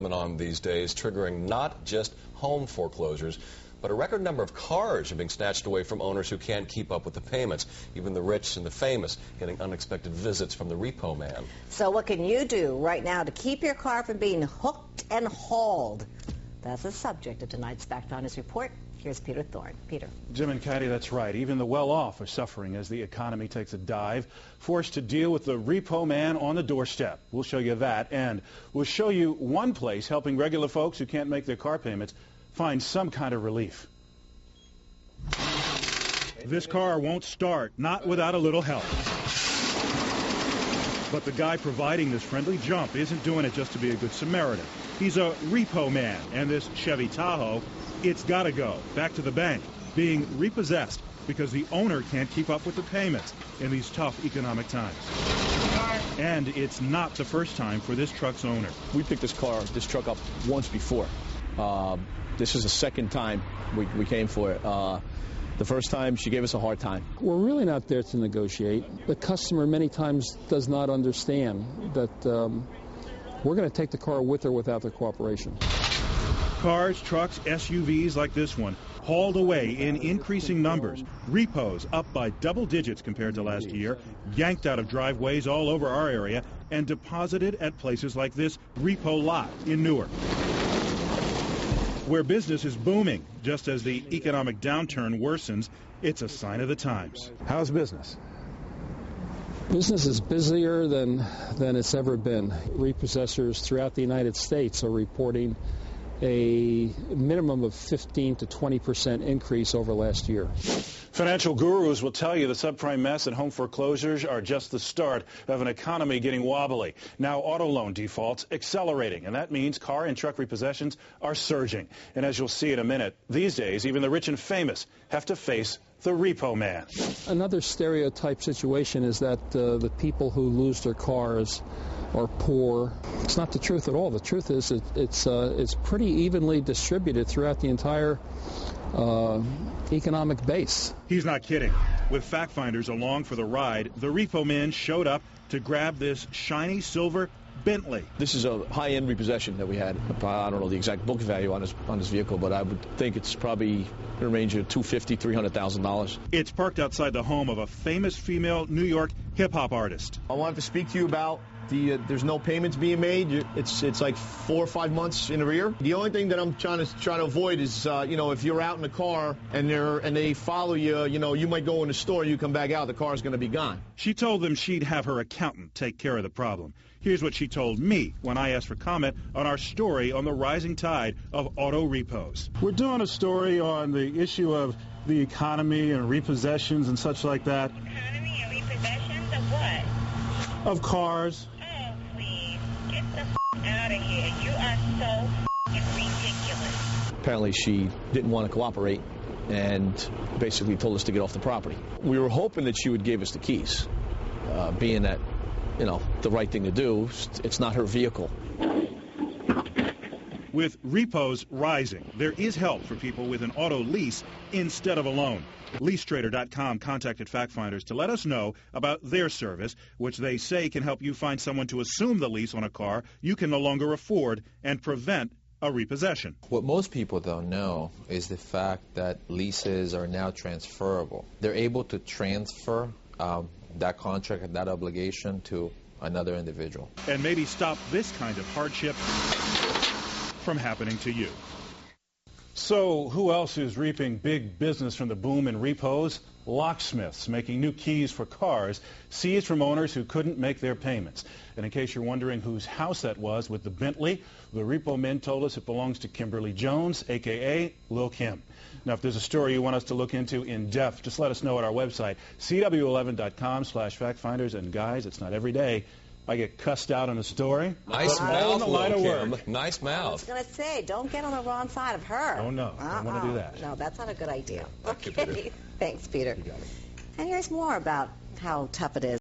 On these days, triggering not just home foreclosures, but a record number of cars are being snatched away from owners who can't keep up with the payments. Even the rich and the famous getting unexpected visits from the repo man. So what can you do right now to keep your car from being hooked and hauled? That's the subject of tonight's Fact Finders Report. Here's Peter Thorne. Peter. Jim and Kathy, that's right. Even the well-off are suffering as the economy takes a dive, forced to deal with the repo man on the doorstep. We'll show you that, and we'll show you one place helping regular folks who can't make their car payments find some kind of relief. This car won't start, not without a little help. But the guy providing this friendly jump isn't doing it just to be a good Samaritan. He's a repo man, and this Chevy Tahoe, it's got to go back to the bank, being repossessed because the owner can't keep up with the payments in these tough economic times. And it's not the first time for this truck's owner. We picked this truck up once before. This is the second time we came for it. The first time, she gave us a hard time. We're really not there to negotiate. The customer many times does not understand that we're going to take the car with or without their cooperation. Cars, trucks, SUVs like this one hauled away in increasing numbers. Repos up by double digits compared to last year, yanked out of driveways all over our area, and deposited at places like this repo lot in Newark, where business is booming. Just as the economic downturn worsens, it's a sign of the times. How's business? Business is busier than it's ever been. Repossessors throughout the United States are reporting a minimum of 15 to 20% increase over last year. Financial gurus will tell you the subprime mess and home foreclosures are just the start of an economy getting wobbly. Now auto loan defaults accelerating, and that means car and truck repossessions are surging. And as you'll see in a minute, these days even the rich and famous have to face the repo man. Another stereotype situation is that the people who lose their cars are poor. It's not the truth at all. The truth is it's pretty evenly distributed throughout the entire economic base. He's not kidding. With fact finders along for the ride, the repo man showed up to grab this shiny silver Bentley. This is a high-end repossession that we had. I don't know the exact book value on this vehicle, but I would think it's probably in the range of $250,000 to $300,000. It's parked outside the home of a famous female New York hip-hop artist. I wanted to speak to you about there's no payments being made. It's like 4 or 5 months in arrear. The only thing that I'm trying to avoid is if you're out in the car and they follow you, you might go in the store, you come back out, the car's going to be gone. She told them she'd have her accountant take care of the problem. Here's what she told me when I asked for comment on our story on the rising tide of auto repos. We're doing a story on the issue of the economy and repossessions and such like that. Economy and repossessions of what? Of cars. Oh, please. Get the out of here. You are so ridiculous. Apparently she didn't want to cooperate and basically told us to get off the property. We were hoping that she would give us the keys, being that the right thing to do. It's not her vehicle. With repos rising, there is help for people with an auto lease instead of a loan. LeaseTrader.com contacted fact finders to let us know about their service, which they say can help you find someone to assume the lease on a car you can no longer afford and prevent a repossession. What most people don't know is the fact that leases are now transferable. They're able to transfer that contract and that obligation to another individual. And maybe stop this kind of hardship from happening to you. So who else is reaping big business from the boom in repos? Locksmiths making new keys for cars seized from owners who couldn't make their payments. And in case you're wondering whose house that was with the Bentley, the repo men told us it belongs to Kimberly Jones, a.k.a. Lil' Kim. Now, if there's a story you want us to look into in depth, just let us know at our website, cw11.com/factfinders. And guys, it's not every day I get cussed out on a story. Nice mouth, Lil' Kim. Nice mouth. I was going to say, don't get on the wrong side of her. Oh, no. I don't want to do that. No, that's not a good idea. Okay. Thanks, Peter. And here's more about how tough it is.